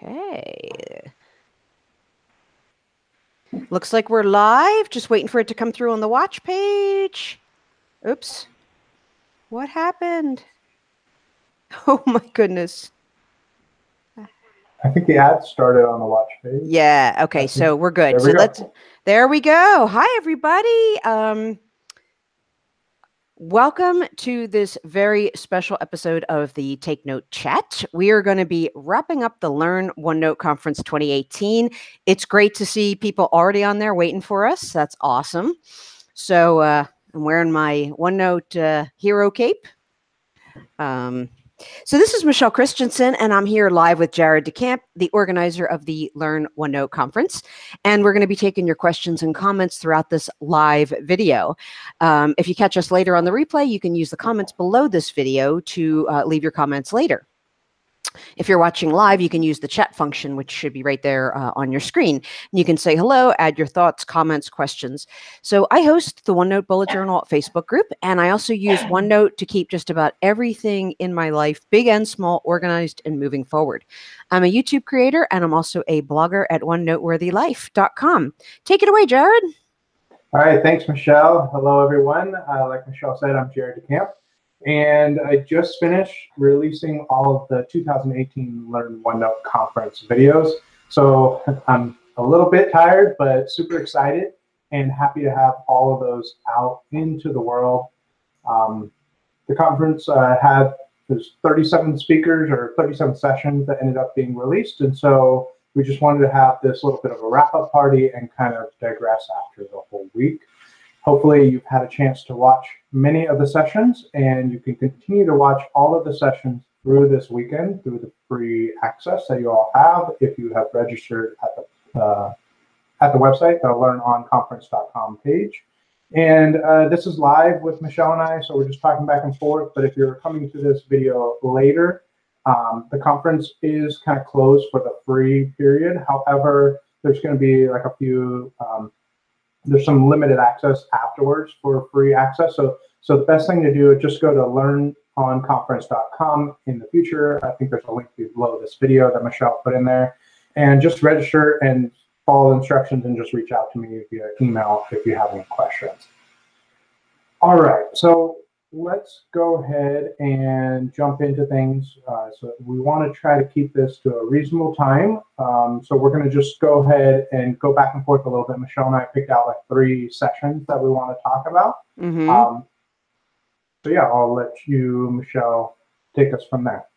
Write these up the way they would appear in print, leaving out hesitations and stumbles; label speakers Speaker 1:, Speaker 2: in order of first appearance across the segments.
Speaker 1: Okay. Looks like we're live. Just waiting for it to come through on the watch page. Oops. What happened? Oh my goodness.
Speaker 2: I think the ad started on the watch page.
Speaker 1: Yeah. Okay. So we're good. There we go. Hi, everybody. Welcome to this very special episode of the Take Note Chat. We are going to be wrapping up the Learn OneNote Conference 2018. It's great to see people already on there waiting for us. That's awesome. So I'm wearing my OneNote hero cape. So this is Michele Christensen, and I'm here live with Jared DeCamp, the organizer of the Learn OneNote Conference. And we're going to be taking your questions and comments throughout this live video. If you catch us later on the replay, you can use the comments below this video to leave your comments later. If you're watching live, you can use the chat function, which should be right there on your screen. You can say hello, add your thoughts, comments, questions. So I host the OneNote Bullet Journal Facebook group, and I also use OneNote to keep just about everything in my life, big and small, organized and moving forward. I'm a YouTube creator, and I'm also a blogger at onenoteworthylife.com. Take it away, Jared.
Speaker 2: All right, thanks, Michele. Hello, everyone. Like Michele said, I'm Jared DeCamp. And I just finished releasing all of the 2018 Learn OneNote Conference videos. So I'm a little bit tired, but super excited and happy to have all of those out into the world. The conference there's 37 speakers or 37 sessions that ended up being released. And so we just wanted to have this little bit of a wrap-up party and kind of digress after the whole week. Hopefully you've had a chance to watch many of the sessions, and you can continue to watch all of the sessions through this weekend through the free access that you all have if you have registered at the website, the learnoneconference.com page. And this is live with Michele and I, so we're just talking back and forth. But if you're coming to this video later, the conference is kind of closed for the free period. However, there's going to be like a few there's some limited access afterwards for free access. So the best thing to do is just go to learnoneconference.com in the future. I think there's a link below this video that Michele put in there. And just register and follow the instructions and just reach out to me via email if you have any questions. All right, so let's go ahead and jump into things. So we want to try to keep this to a reasonable time. So we're going to just go ahead and go back and forth a little bit. Michele and I picked out like 3 sessions that we want to talk about. So yeah, I'll let you, Michele, take us from there.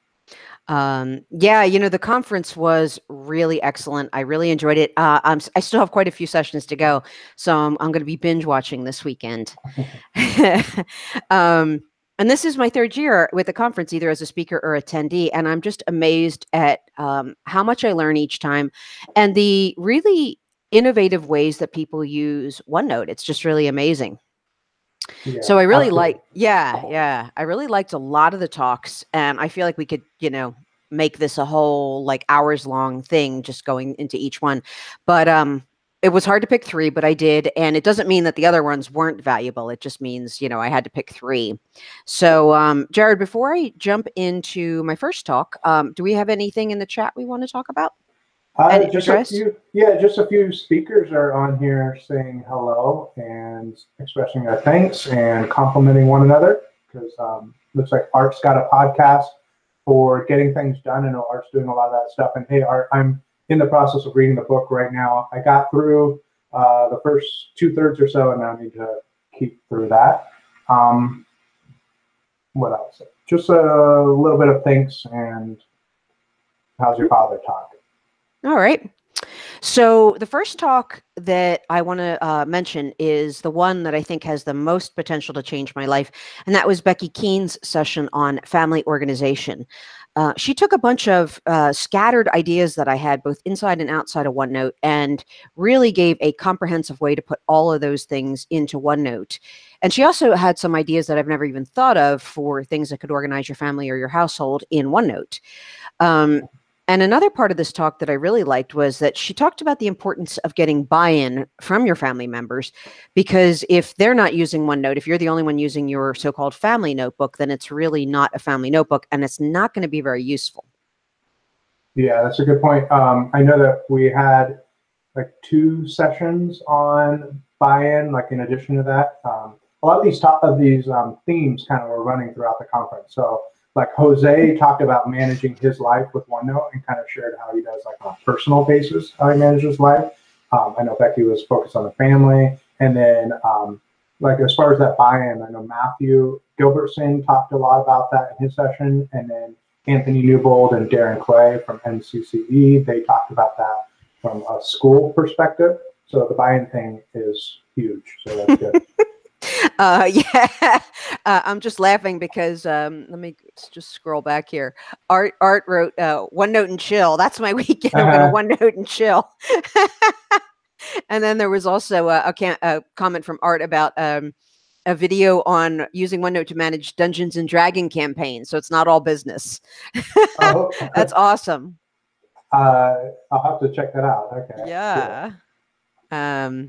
Speaker 1: Yeah, you know, the conference was really excellent. I really enjoyed it. I still have quite a few sessions to go, so I'm going to be binge watching this weekend. And this is my 3rd year with the conference, either as a speaker or attendee, and I'm just amazed at how much I learn each time and the really innovative ways that people use OneNote. It's just really amazing.
Speaker 2: Yeah,
Speaker 1: so I really I really liked a lot of the talks, and I feel like we could, you know, make this a whole like hours long thing just going into each one. But it was hard to pick 3, but I did. And it doesn't mean that the other ones weren't valuable. It just means, you know, I had to pick 3. So Jared, before I jump into my first talk, do we have anything in the chat we want to talk about?
Speaker 2: Just a few speakers are on here saying hello and expressing their thanks and complimenting one another, because looks like Art's got a podcast for getting things done. I know Art's doing a lot of that stuff. And hey, Art, I'm in the process of reading the book right now. I got through the first 2/3 or so, and now I need to keep through that. What else? Just a little bit of thanks and how's your father talk?
Speaker 1: All right. So the first talk that I want to mention is the one that I think has the most potential to change my life. And that was Becky Keene's session on family organization. She took a bunch of scattered ideas that I had both inside and outside of OneNote and really gave a comprehensive way to put all of those things into OneNote. And she also had some ideas that I've never even thought of for things that could organize your family or your household in OneNote. And another part of this talk that I really liked was that she talked about the importance of getting buy-in from your family members, because if they're not using OneNote, if you're the only one using your so-called family notebook, then it's really not a family notebook and it's not going to be very useful.
Speaker 2: Yeah, that's a good point. I know that we had like 2 sessions on buy-in, like in addition to that. A lot of these themes kind of were running throughout the conference. So like Jose talked about managing his life with OneNote and kind of shared how he does like on a personal basis, how he manages life. I know Becky was focused on the family. And then like as far as that buy-in, I know Matthew Gilbertson talked a lot about that in his session. And then Anthony Newbold and Darren Clay from NCCE, they talked about that from a school perspective. So the buy-in thing is huge. So that's good.
Speaker 1: Yeah, I'm just laughing because let me just scroll back here. Art wrote OneNote and chill. That's my weekend. I'm going to OneNote and chill. And then there was also a comment from Art about a video on using OneNote to manage Dungeons and Dragon campaigns. So it's not all business.
Speaker 2: Oh.
Speaker 1: That's awesome.
Speaker 2: I'll have to check that out. Okay.
Speaker 1: Yeah. Cool.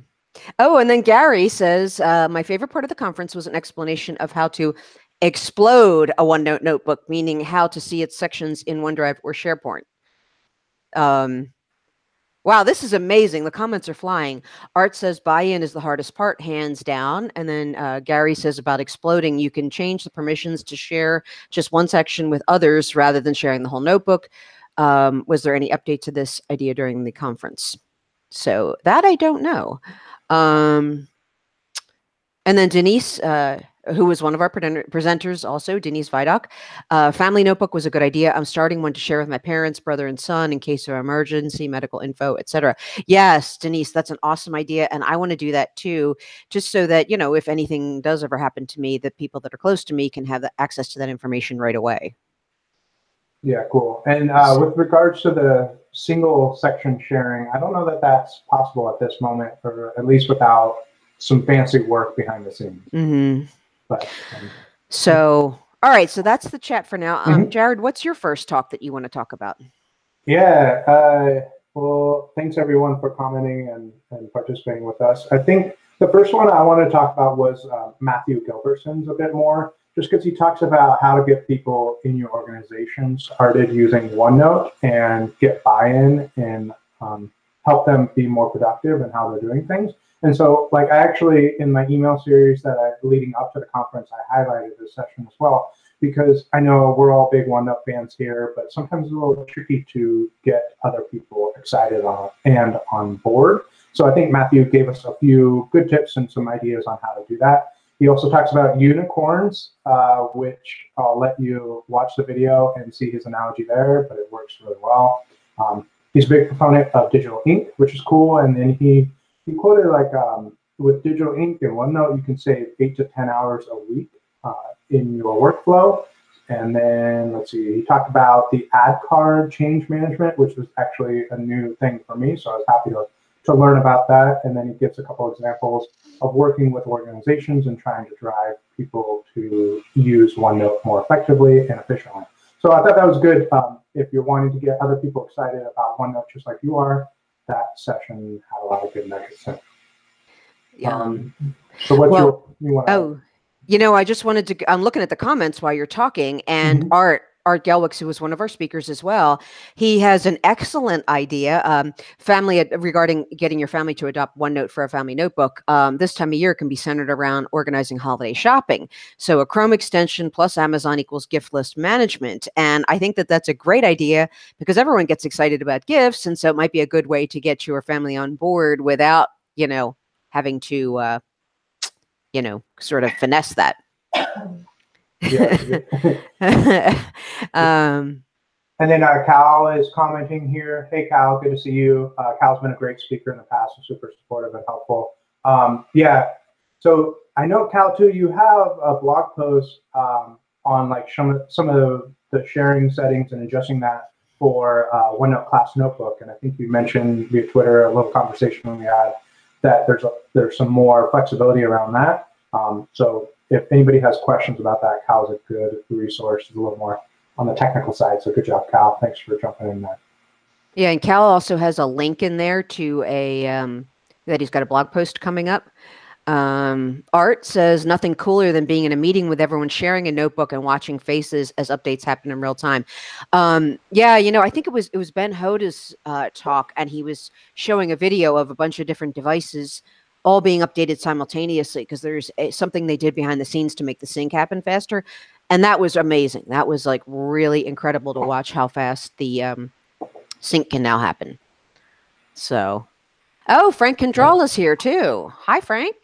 Speaker 1: Oh, and then Gary says, my favorite part of the conference was an explanation of how to explode a OneNote notebook, meaning how to see its sections in OneDrive or SharePoint. Wow, this is amazing. The comments are flying. Art says buy-in is the hardest part, hands down. And then Gary says about exploding, you can change the permissions to share just one section with others rather than sharing the whole notebook. Was there any update to this idea during the conference? So that I don't know. And then Denise, who was one of our presenters also, Denise Vidoc. Family notebook was a good idea. I'm starting one to share with my parents, brother and son in case of emergency, medical info, etc. Yes, Denise, that's an awesome idea. And I want to do that too, just so that, you know, if anything does ever happen to me, the people that are close to me can have the access to that information right away.
Speaker 2: Yeah, cool. And with regards to the single section sharing, I don't know that that's possible at this moment, or at least without some fancy work behind the scenes.
Speaker 1: Mm-hmm.
Speaker 2: But
Speaker 1: so, all right. So that's the chat for now. Jared, what's your first talk that you want to talk about?
Speaker 2: Yeah. Well, thanks everyone for commenting and participating with us. I think the first one I want to talk about was Matthew Gilbertson's a bit more, just because he talks about how to get people in your organization started using OneNote and get buy-in and help them be more productive in how they're doing things. And so, like, I actually, in my email series leading up to the conference, I highlighted this session as well, because I know we're all big OneNote fans here, but sometimes it's a little tricky to get other people excited and on board. So I think Matthew gave us a few good tips and some ideas on how to do that. He also talks about unicorns, which I'll let you watch the video and see his analogy there, but it works really well. He's a big proponent of digital ink, which is cool. And then he quoted like with digital ink and OneNote, you can save 8 to 10 hours a week in your workflow. And then let's see, he talked about the ad card change management, which was actually a new thing for me. So I was happy to learn about that. And then he gives a couple examples of working with organizations and trying to drive people to use OneNote more effectively and efficiently. So I thought that was good. If you're wanting to get other people excited about OneNote just like you are, that session had a lot of good nuggets. So what you want to add?
Speaker 1: You know, I just wanted to, I'm looking at the comments while you're talking, and Art Gelwicks, who was one of our speakers as well, he has an excellent idea, regarding getting your family to adopt OneNote for a family notebook. This time of year can be centered around organizing holiday shopping. So a Chrome extension plus Amazon equals gift list management. And I think that that's a great idea because everyone gets excited about gifts. And so it might be a good way to get your family on board without, you know, having to, you know, sort of finesse that.
Speaker 2: And then Cal is commenting here. Hey, Cal, good to see you. Cal's been a great speaker in the past and super supportive and helpful. Yeah, so I know, Cal, too, you have a blog post on like some of the sharing settings and adjusting that for OneNote Class Notebook. And I think you mentioned via Twitter, a little conversation we had, that there's some more flexibility around that. So if anybody has questions about that, Cal's a good resource. It's a little more on the technical side. So good job, Cal. Thanks for jumping in there.
Speaker 1: Yeah, and Cal also has a link in there to that he's got a blog post coming up. Art says nothing cooler than being in a meeting with everyone sharing a notebook and watching faces as updates happen in real time. Yeah, I think it was Ben Hoda's talk, and he was showing a video of a bunch of different devices all being updated simultaneously because there's something they did behind the scenes to make the sync happen faster, and that was amazing. That was like really incredible to watch how fast the sync can now happen. So, oh, Frank Condrala's here too. Hi, Frank.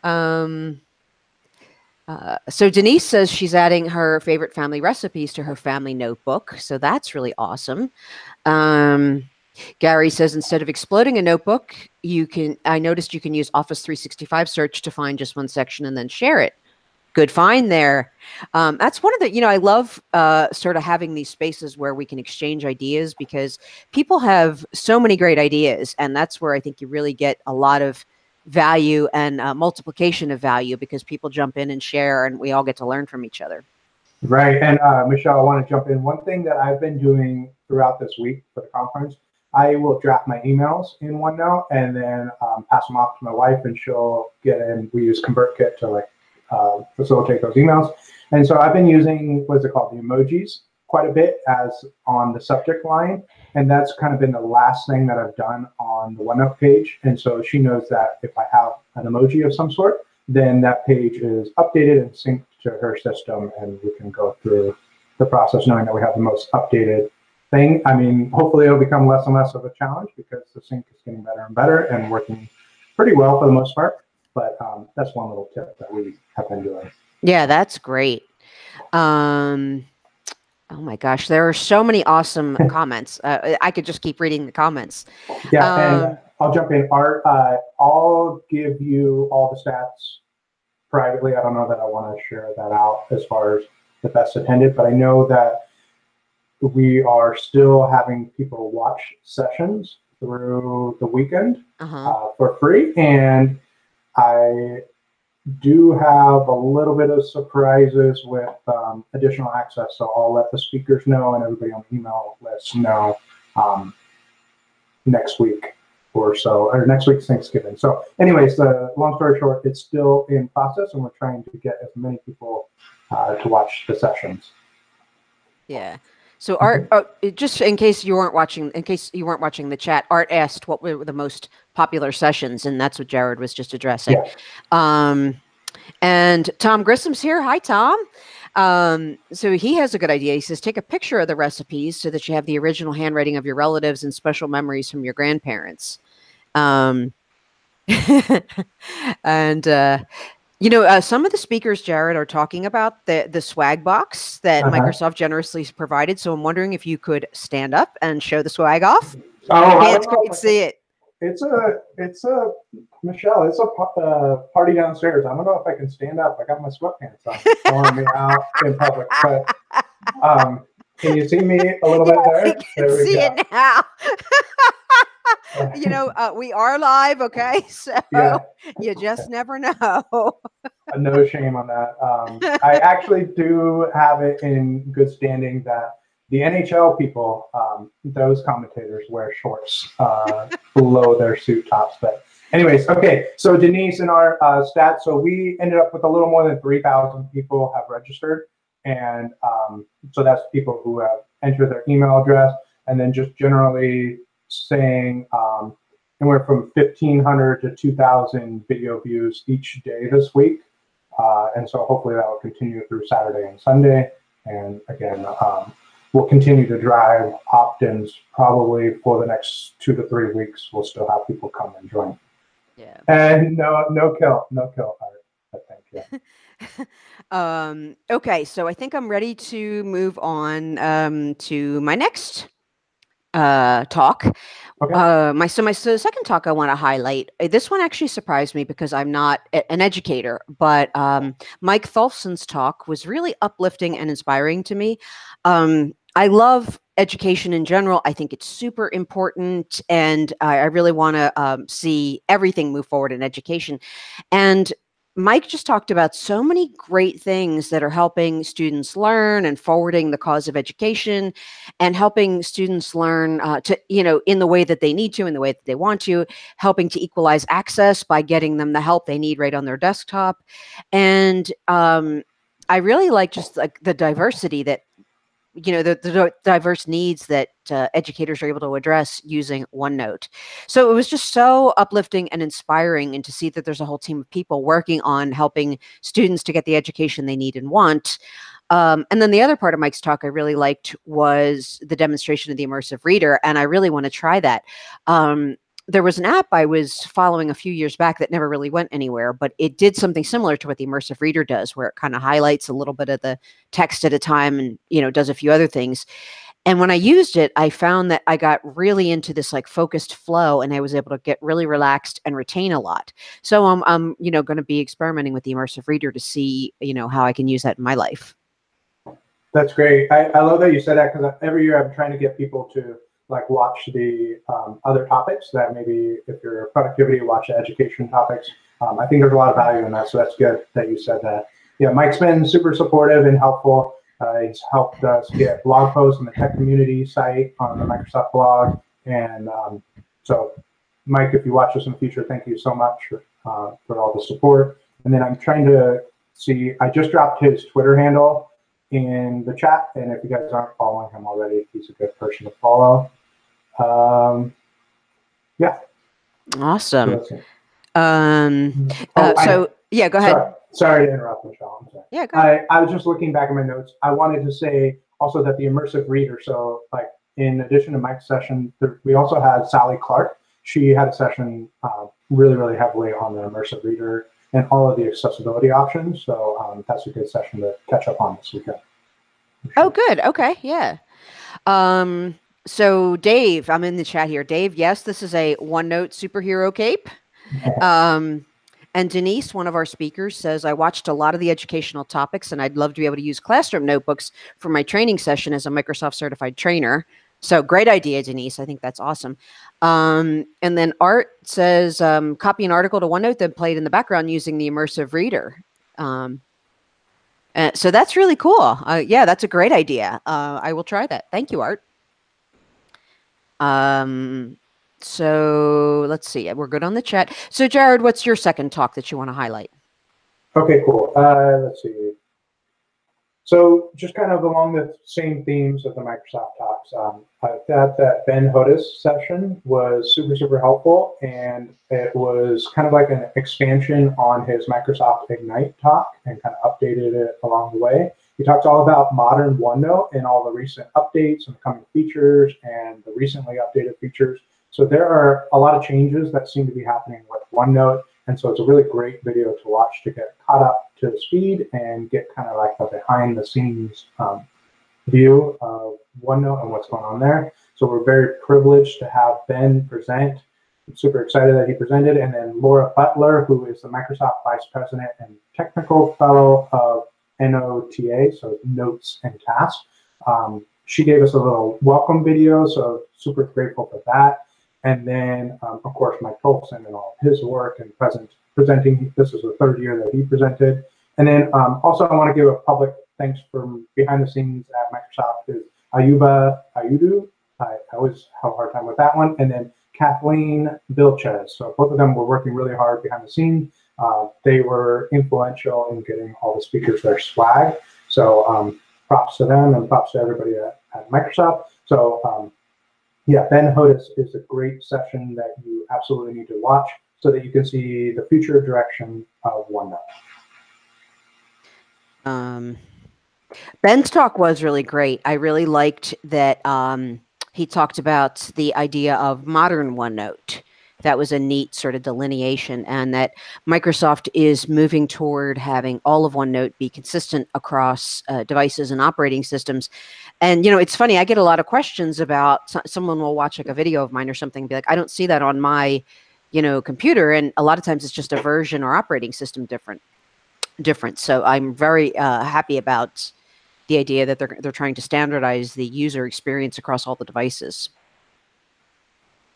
Speaker 1: Um, so Denise says she's adding her favorite family recipes to her family notebook. So that's really awesome. Gary says instead of exploding a notebook, I noticed you can use Office 365 search to find just one section and then share it. Good find there. That's one of the, I love sort of having these spaces where we can exchange ideas because people have so many great ideas. And that's where I think you really get a lot of value and multiplication of value because people jump in and share and we all get to learn from each other.
Speaker 2: Right. And Michelle, I want to jump in. One thing that I've been doing throughout this week for the conference, I will draft my emails in OneNote and then pass them off to my wife, and she'll get in. We use ConvertKit to facilitate those emails. And so I've been using, what's it called, the emojis quite a bit as on the subject line. And that's kind of been the last thing that I've done on the OneNote page. And so she knows that if I have an emoji of some sort, then that page is updated and synced to her system, and we can go through the process knowing that we have the most updated thing. I mean, hopefully it'll become less and less of a challenge because the sync is getting better and better and working pretty well for the most part. But that's one little tip that we have been doing.
Speaker 1: Yeah, that's great. Oh my gosh, there are so many awesome comments. I could just keep reading the comments.
Speaker 2: Yeah, and I'll jump in. Art, I'll give you all the stats privately. I don't know that I want to share that out as far as the best attended, but I know that we are still having people watch sessions through the weekend for free. And I do have a little bit of surprises with additional access. So I'll let the speakers know and everybody on the email list know next week or so, or next week's Thanksgiving. So anyways, the long story short, it's still in process and we're trying to get as many people to watch the sessions.
Speaker 1: Yeah. So Art, just in case you weren't watching the chat, Art asked what were the most popular sessions, and that's what Jared was just addressing. Yeah. And Tom Grissom's here. Hi, Tom. So he has a good idea. He says, take a picture of the recipes so that you have the original handwriting of your relatives and special memories from your grandparents. And some of the speakers, Jared, are talking about the swag box that Microsoft generously provided. So I'm wondering if you could stand up and show the swag off.
Speaker 2: Oh,
Speaker 1: Can't quite see it.
Speaker 2: It's a Michelle. It's a party downstairs. I don't know if I can stand up. I got my sweatpants on, showing me out in public. But can you see me a little bit there?
Speaker 1: I can see it now. We are live, okay? So you just never know.
Speaker 2: No shame on that. I actually do have it in good standing that the NHL people, those commentators wear shorts below their suit tops. But anyways, okay. So Denise, in our stats, so we ended up with a little more than 3,000 people have registered. And so that's people who have entered their email address and then just generally saying anywhere from 1,500 to 2,000 video views each day this week. And so hopefully that will continue through Saturday and Sunday. And again, we'll continue to drive opt-ins probably for the next 2 to 3 weeks. We'll still have people come and join.
Speaker 1: Yeah.
Speaker 2: And no kill. Thank you.
Speaker 1: Okay, so I think I'm ready to move on to my next talk. Okay. My second talk I want to highlight. This one actually surprised me because I'm not an educator, but Mike Tholfsen's talk was really uplifting and inspiring to me. I love education in general. I think it's super important, and I really want to see everything move forward in education. And Mike just talked about so many great things that are helping students learn and forwarding the cause of education and helping students learn to, in the way that they need to, in the way that they want to, helping to equalize access by getting them the help they need right on their desktop. And I really like just like the diversity that the diverse needs that educators are able to address using OneNote. So it was just so uplifting and inspiring, and to see that there's a whole team of people working on helping students to get the education they need and want. And then the other part of Mike's talk I really liked was the demonstration of the immersive reader, and I really want to try that. There was an app I was following a few years back that never really went anywhere, but it did something similar to what the immersive reader does, where it kind of highlights a little bit of the text at a time and, does a few other things. And when I used it, I found that I got really into this like focused flow, and I was able to get really relaxed and retain a lot. So I'm going to be experimenting with the immersive reader to see, how I can use that in my life.
Speaker 2: That's great. I love that you said that, because every year I'm trying to get people to like watch the other topics that maybe if you're productivity, watch the education topics. I think there's a lot of value in that, so that's good that you said that. Yeah, Mike's been super supportive and helpful. He's helped us get blog posts on the tech community site on the Microsoft blog. And so, Mike, if you watch this in the future, thank you so much for all the support. And then I'm trying to see, I just dropped his Twitter handle in the chat, and if you guys aren't following him already, he's a good person to follow. Yeah.
Speaker 1: Awesome. Yeah, go ahead.
Speaker 2: Sorry to interrupt, Michelle. I'm sorry.
Speaker 1: Yeah, go ahead.
Speaker 2: I was just looking back at my notes. I wanted to say also that the immersive reader, so like in addition to Mike's session, we also had Sally Clark. She had a session really, really heavily on the immersive reader and all of the accessibility options. So that's a good session to catch up on this weekend.
Speaker 1: Sure. Oh, good. Okay. Yeah. So Dave, I'm in the chat here. Dave, yes, this is a OneNote superhero cape. And Denise, one of our speakers, says, I watched a lot of the educational topics, and I'd love to be able to use classroom notebooks for my training session as a Microsoft certified trainer. So great idea, Denise. I think that's awesome. And then Art says, copy an article to OneNote, then play it in the background using the immersive reader. So that's really cool. Yeah, that's a great idea. I will try that. Thank you, Art. So let's see. We're good on the chat. So Jared, what's your second talk that you want to highlight?
Speaker 2: Okay, cool. Let's see. So just kind of along the same themes of the Microsoft talks, I thought that Ben Hoda's session was super, super helpful. And it was kind of like an expansion on his Microsoft Ignite talk and kind of updated it along the way. He talked all about modern OneNote and all the recent updates and coming features and the recently updated features. So there are a lot of changes that seem to be happening with OneNote. And so it's a really great video to watch to get caught up to speed and get kind of like the behind the scenes view of OneNote and what's going on there. So we're very privileged to have Ben present. I'm super excited that he presented. And then Laura Butler, who is the Microsoft Vice President and Technical Fellow of NOTA, so Notes and Tasks. She gave us a little welcome video, so super grateful for that. And then, of course, Mike Tolson and all of his work and presenting. This is the third year that he presented. And then also I want to give a public thanks from behind the scenes at Microsoft is Ayuba Ayudu. I always have a hard time with that one. And then Kathleen Vilches. So both of them were working really hard behind the scenes. They were influential in getting all the speakers their swag. So props to them and props to everybody at Microsoft. So yeah, Ben Hoda is a great session that you absolutely need to watch so that you can see the future direction of OneNote.
Speaker 1: Ben's talk was really great. I really liked that he talked about the idea of modern OneNote. That was a neat sort of delineation, and that Microsoft is moving toward having all of OneNote be consistent across devices and operating systems. And, it's funny, I get a lot of questions about someone will watch like a video of mine or something and be like, I don't see that on my, computer. And a lot of times it's just a version or operating system different. So I'm very happy about the idea that they're trying to standardize the user experience across all the devices.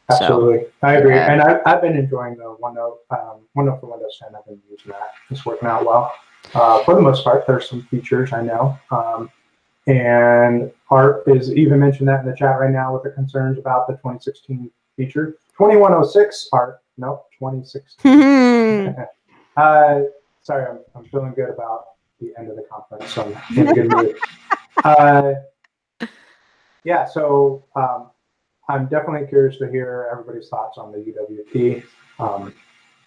Speaker 2: Absolutely.
Speaker 1: So,
Speaker 2: I agree.
Speaker 1: yeah.
Speaker 2: And I've been enjoying the OneNote, OneNote for Windows 10. I've been using that. It's working out well. For the most part, there's some features I know. And Art is even mentioned that in the chat right now with the concerns about the 2016 feature. 2106, Art. No, 2016. Sorry, I'm feeling good about the end of the conference, so I'm in a good mood. Yeah, so I'm definitely curious to hear everybody's thoughts on the UWP.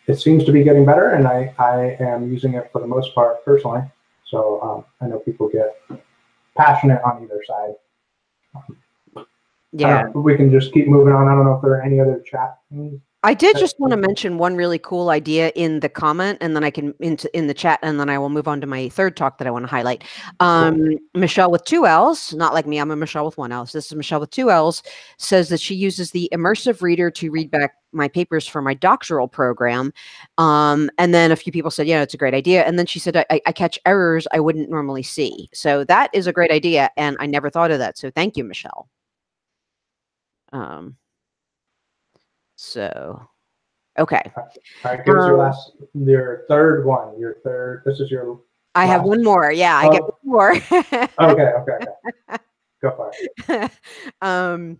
Speaker 2: It seems to be getting better, and I am using it for the most part personally. So I know people get passionate on either side.
Speaker 1: Yeah.
Speaker 2: We can just keep moving on. I don't know if there are any other chat things.
Speaker 1: I did just want to mention one really cool idea in the comment, and then I can in the chat, and then I will move on to my third talk that I want to highlight. Michele with 2 L's, not like me, I'm a Michele with 1 L. This is Michele with 2 L's, says that she uses the immersive reader to read back my papers for my doctoral program. And then a few people said, yeah, it's a great idea. And then she said, I catch errors I wouldn't normally see. So that is a great idea, and I never thought of that. So thank you, Michele. So, okay.
Speaker 2: All right, give us your third one. This is your.
Speaker 1: I have one more. Yeah, I get one more.
Speaker 2: Okay. Go for it.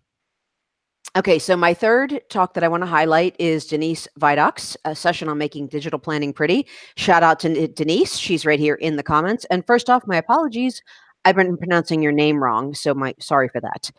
Speaker 1: Okay, so my third talk that I want to highlight is Denise Vidoc's session on making digital planning pretty. Shout out to Denise. She's right here in the comments. And first off, my apologies. I've been pronouncing your name wrong, so sorry for that.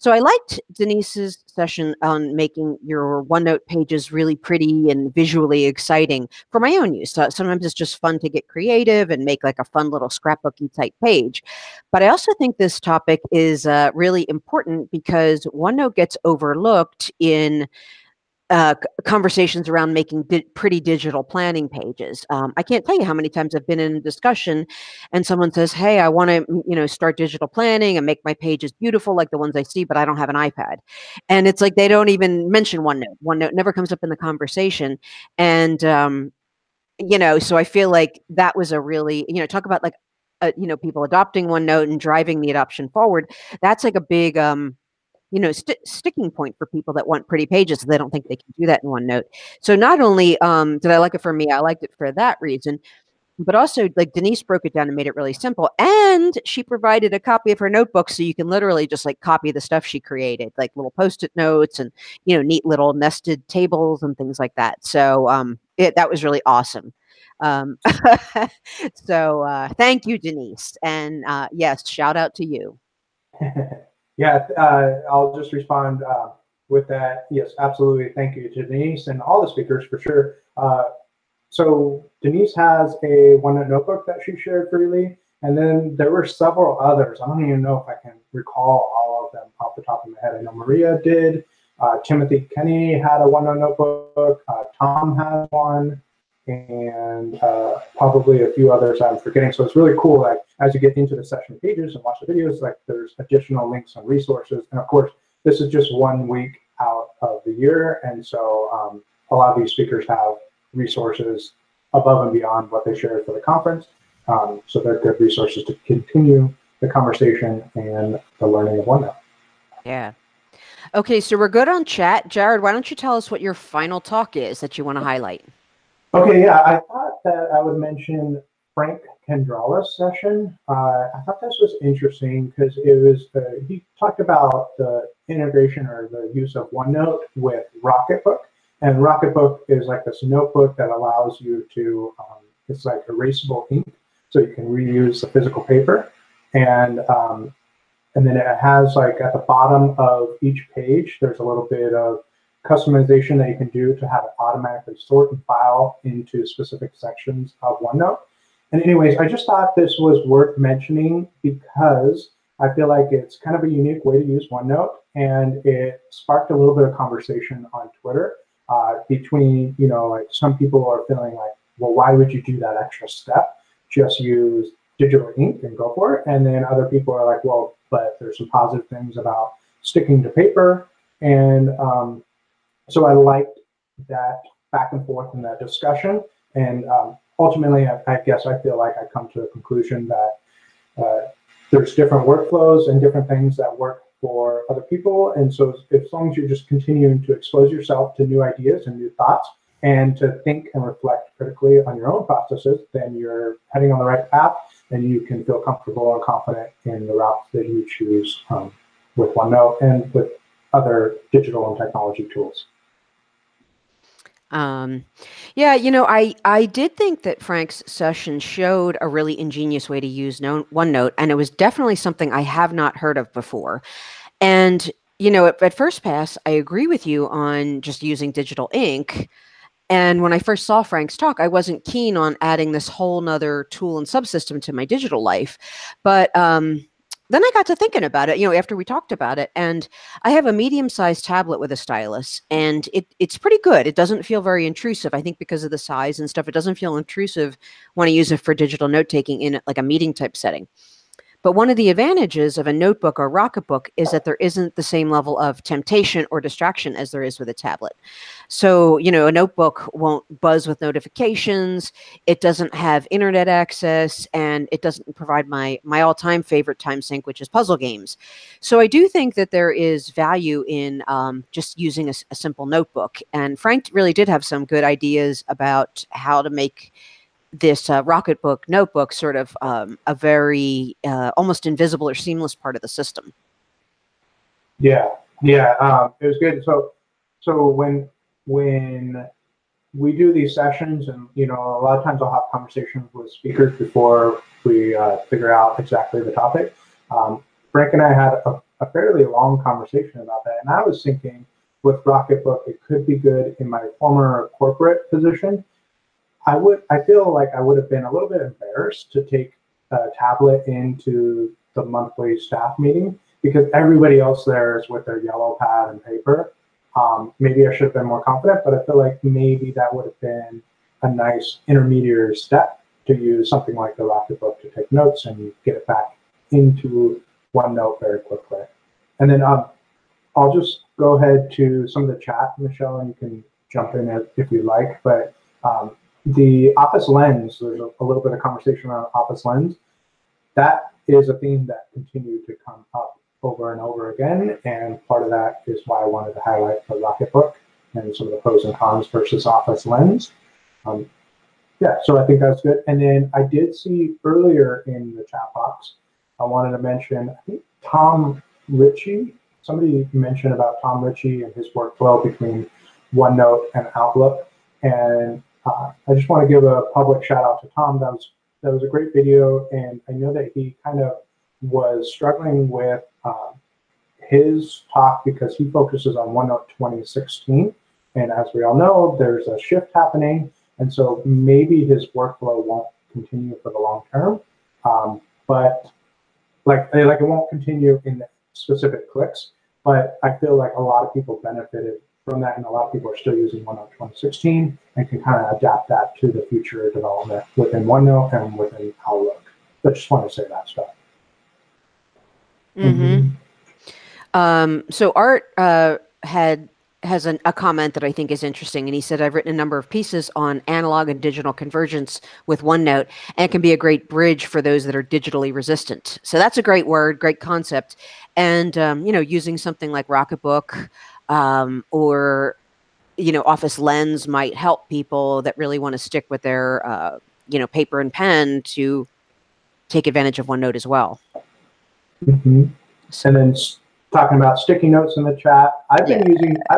Speaker 1: So I liked Denise's session on making your OneNote pages really pretty and visually exciting for my own use. Sometimes it's just fun to get creative and make like a fun little scrapbooky type page. But I also think this topic is really important because OneNote gets overlooked in conversations around making pretty digital planning pages. I can't tell you how many times I've been in a discussion and someone says, hey, I want to, start digital planning and make my pages beautiful like the ones I see, but I don't have an iPad. And it's like they don't even mention OneNote. OneNote never comes up in the conversation. And, so I feel like that was a really, talk about like, people adopting OneNote and driving the adoption forward. That's like a big, sticking point for people that want pretty pages. They don't think they can do that in OneNote. So not only did I like it for me, I liked it for that reason, but also like Denise broke it down and made it really simple. And she provided a copy of her notebook so you can literally just like copy the stuff she created, like little Post-it notes and, neat little nested tables and things like that. So that was really awesome. So thank you, Denise. And yes, shout out to you.
Speaker 2: Yeah, I'll just respond with that. Yes, absolutely. Thank you to Denise and all the speakers for sure. So Denise has a OneNote notebook that she shared freely, and then there were several others. I don't even know if I can recall all of them off the top of my head. I know Maria did. Timothy Kenny had a OneNote notebook. Tom has one, and probably a few others I'm forgetting. So it's really cool. Like as you get into the session pages and watch the videos, like there's additional links and resources. And of course, this is just 1 week out of the year, and so a lot of these speakers have resources above and beyond what they shared for the conference. So they're good resources to continue the conversation and the learning of OneNote.
Speaker 1: Yeah. Okay, so we're good on chat. Jared, why don't you tell us what your final talk is that you want to highlight?
Speaker 2: Okay, yeah, I thought that I would mention Frank Kendrala's session. I thought this was interesting because it was he talked about the integration or the use of OneNote with Rocketbook. And Rocketbook is like this notebook that allows you to, it's like erasable ink, so you can reuse the physical paper. And then it has like at the bottom of each page, there's a little bit of customization that you can do to have it automatically sort and file into specific sections of OneNote. And anyways, I just thought this was worth mentioning because I feel like it's kind of a unique way to use OneNote, and it sparked a little bit of conversation on Twitter between, like some people are feeling like, well, why would you do that extra step? Just use digital ink and go for it. And then other people are like, well, but there's some positive things about sticking to paper. And so I liked that back and forth in that discussion. And ultimately, I guess I feel like I come to the conclusion that there's different workflows and different things that work for other people. And so as long as you're just continuing to expose yourself to new ideas and new thoughts and to think and reflect critically on your own processes, then you're heading on the right path and you can feel comfortable and confident in the routes that you choose with OneNote and with other digital and technology tools.
Speaker 1: Yeah, I did think that Frank's session showed a really ingenious way to use OneNote, and it was definitely something I have not heard of before. And, at first pass, I agree with you on just using digital ink. And when I first saw Frank's talk, I wasn't keen on adding this whole nother tool and subsystem to my digital life. But then I got to thinking about it, after we talked about it. And I have a medium-sized tablet with a stylus, and it's pretty good. It doesn't feel very intrusive. I think because of the size and stuff, it doesn't feel intrusive when I use it for digital note-taking in like a meeting type setting. But one of the advantages of a notebook or Rocketbook is that there isn't the same level of temptation or distraction as there is with a tablet. So, a notebook won't buzz with notifications, it doesn't have internet access, and it doesn't provide my all-time favorite time sink, which is puzzle games. So I do think that there is value in just using a simple notebook. And Frank really did have some good ideas about how to make this Rocketbook notebook sort of a very almost invisible or seamless part of the system.
Speaker 2: Yeah, it was good. So when we do these sessions, and a lot of times I'll have conversations with speakers before we figure out exactly the topic. Frank and I had a fairly long conversation about that, and I was thinking with Rocketbook, it could be good in my former corporate position. I feel like I would have been a little bit embarrassed to take a tablet into the monthly staff meeting because everybody else there is with their yellow pad and paper. Maybe I should have been more confident, but I feel like maybe that would have been a nice intermediary step to use something like the Rocketbook to take notes and get it back into OneNote very quickly. And then I'll just go ahead to some of the chat, Michelle, and you can jump in if you like. But the Office Lens, there's a little bit of conversation around Office Lens. That is a theme that continued to come up over and over again, and part of that is why I wanted to highlight the Rocketbook and some of the pros and cons versus Office Lens. Yeah, so I think that's good. And then I did see earlier in the chat box, I wanted to mention, I think Tom Ritchie, somebody mentioned about Tom Ritchie and his workflow between OneNote and Outlook. And I just want to give a public shout out to Tom. That was a great video, and I know that he kind of was struggling with his talk because he focuses on OneNote 2016, and as we all know, there's a shift happening, and so maybe his workflow won't continue for the long term, but like it won't continue in specific clicks. But I feel like a lot of people benefited from that, and a lot of people are still using OneNote 2016 and can kind of adapt that to the future development within OneNote and within Outlook. But just want to say that stuff.
Speaker 1: Mm-hmm. So Art has a comment that I think is interesting, and he said, I've written a number of pieces on analog and digital convergence with OneNote, and it can be a great bridge for those that are digitally resistant. So that's a great word, great concept. And, using something like Rocketbook or, Office Lens might help people that really want to stick with their, paper and pen to take advantage of OneNote as well.
Speaker 2: Mm-hmm. And then talking about sticky notes in the chat, I've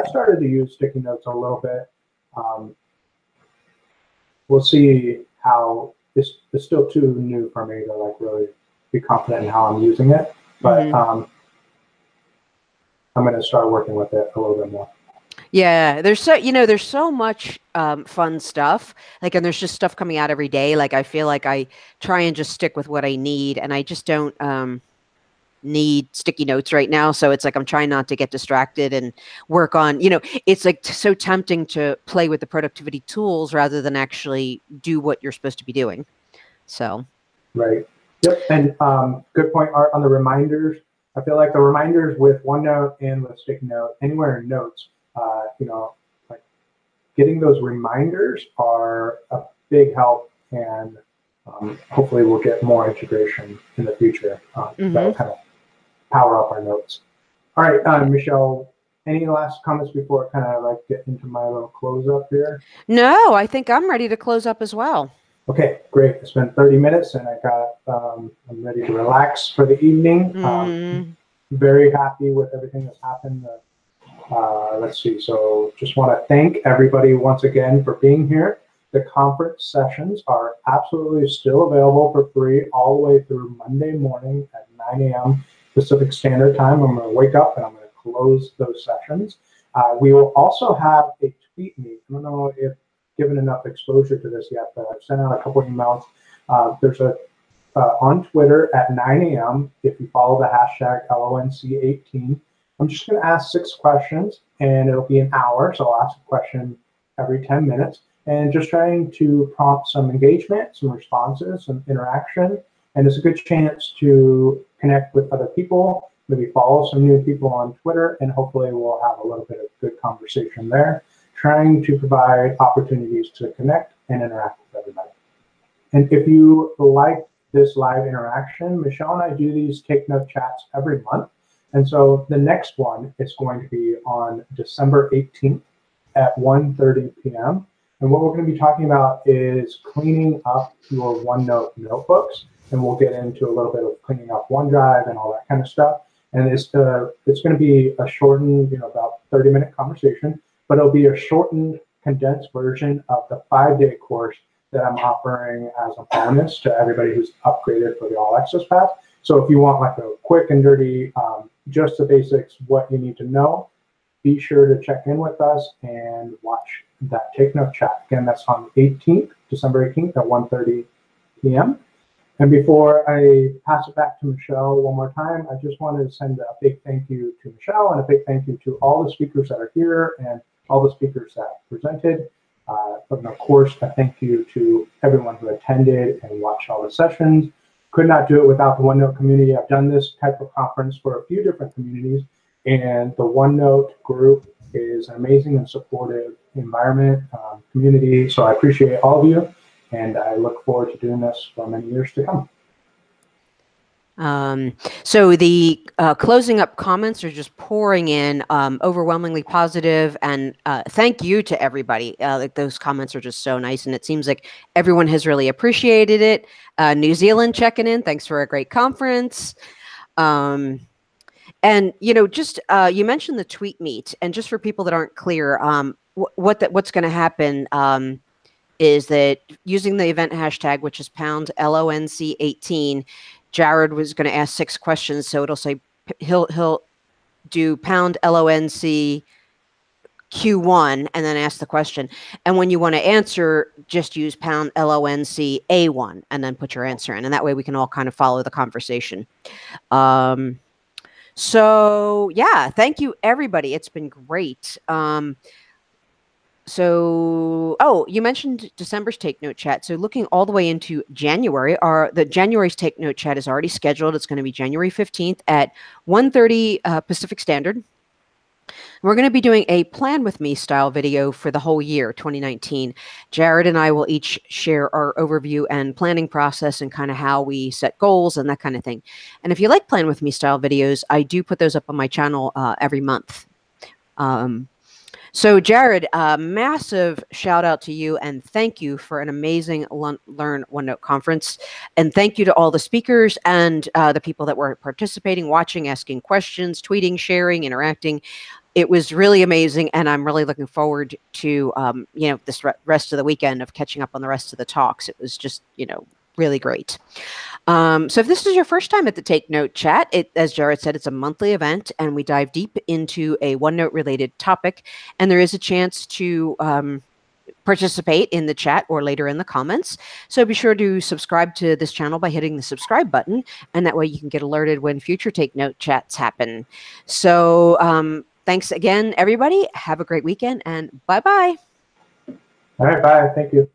Speaker 2: started to use sticky notes a little bit. We'll see how it's still too new for me to like really be confident in how I'm using it, but I'm going to start working with it a little bit more.
Speaker 1: Yeah, there's so much fun stuff. Like, and there's just stuff coming out every day. Like, I feel like I try and just stick with what I need, and I just don't need sticky notes right now. So it's like I'm trying not to get distracted and work on, it's like so tempting to play with the productivity tools rather than actually do what you're supposed to be doing. So.
Speaker 2: Right. Yep. And good point, Art, on the reminders. I feel like the reminders with OneNote and with sticky note, anywhere in notes, like getting those reminders are a big help, and hopefully we'll get more integration in the future that will kind of power up our notes. All right, Michele, any last comments before I kind of like get into my little close up here?
Speaker 1: No, I think I'm ready to close up as well.
Speaker 2: Okay, great. It's been 30 minutes and I'm ready to relax for the evening. Very happy with everything that's happened. Let's see. So just want to thank everybody once again for being here. The conference sessions are absolutely still available for free all the way through Monday morning at 9 a.m. Pacific Standard Time. I'm going to wake up and I'm going to close those sessions. We will also have a tweet meet. I don't know if given enough exposure to this yet, but I've sent out a couple emails. There's a on Twitter at 9 a.m. If you follow the hashtag LONC18, I'm just going to ask 6 questions, and it'll be an hour. So I'll ask a question every 10 minutes, and just trying to prompt some engagement, some responses, some interaction. And it's a good chance to connect with other people, maybe follow some new people on Twitter, and hopefully we'll have a little bit of good conversation there, trying to provide opportunities to connect and interact with everybody. And if you like this live interaction, Michele and I do these take note chats every month. And so the next one is going to be on December 18th at 1:30 p.m. And what we're going to be talking about is cleaning up your OneNote notebooks. And we'll get into a little bit of cleaning up OneDrive and all that kind of stuff. And it's going to be a shortened, about 30-minute conversation, but it'll be a shortened, condensed version of the 5-day course that I'm offering as a bonus to everybody who's upgraded for the All Access Pass. So if you want like a quick and dirty, just the basics, what you need to know, be sure to check in with us and watch that Take Note chat. Again, that's on December 18th at 1:30 p.m. And before I pass it back to Michele one more time, I just wanted to send a big thank you to Michele and a big thank you to all the speakers that are here and all the speakers that presented. But of course, a thank you to everyone who attended and watched all the sessions. Could not do it without the OneNote community. I've done this type of conference for a few different communities, and the OneNote group is an amazing and supportive environment, community. So I appreciate all of you, and I look forward to doing this for many years to come.
Speaker 1: So the closing up comments are just pouring in, overwhelmingly positive, and thank you to everybody. Like those comments are just so nice, and it seems like everyone has really appreciated it. New Zealand checking in, thanks for a great conference. And just you mentioned the tweet meet, and just for people that aren't clear, what's going to happen is that using the event hashtag, which is #LONC18. Jared was going to ask 6 questions, so it'll say he'll do #LONC Q1 and then ask the question. And when you want to answer, just use #LONC A1 and then put your answer in, and that way we can all kind of follow the conversation. So yeah, thank you everybody. It's been great. So, you mentioned December's Take Note chat. So looking all the way into January, the January's Take Note chat is already scheduled. It's going to be January 15th at 1:30 Pacific Standard. We're going to be doing a Plan With Me style video for the whole year, 2019. Jared and I will each share our overview and planning process and kind of how we set goals and that kind of thing. And if you like Plan With Me style videos, I do put those up on my channel every month. So Jared, massive shout out to you and thank you for an amazing Learn OneNote conference. And thank you to all the speakers and the people that were participating, watching, asking questions, tweeting, sharing, interacting. It was really amazing. And I'm really looking forward to, this rest of the weekend of catching up on the rest of the talks. It was just, really great. So if this is your first time at the Take Note chat, as Jared said, it's a monthly event and we dive deep into a OneNote related topic. And there is a chance to participate in the chat or later in the comments. So be sure to subscribe to this channel by hitting the subscribe button. And that way you can get alerted when future Take Note chats happen. So thanks again, everybody. Have a great weekend and bye-bye.
Speaker 2: All right, bye. Thank you.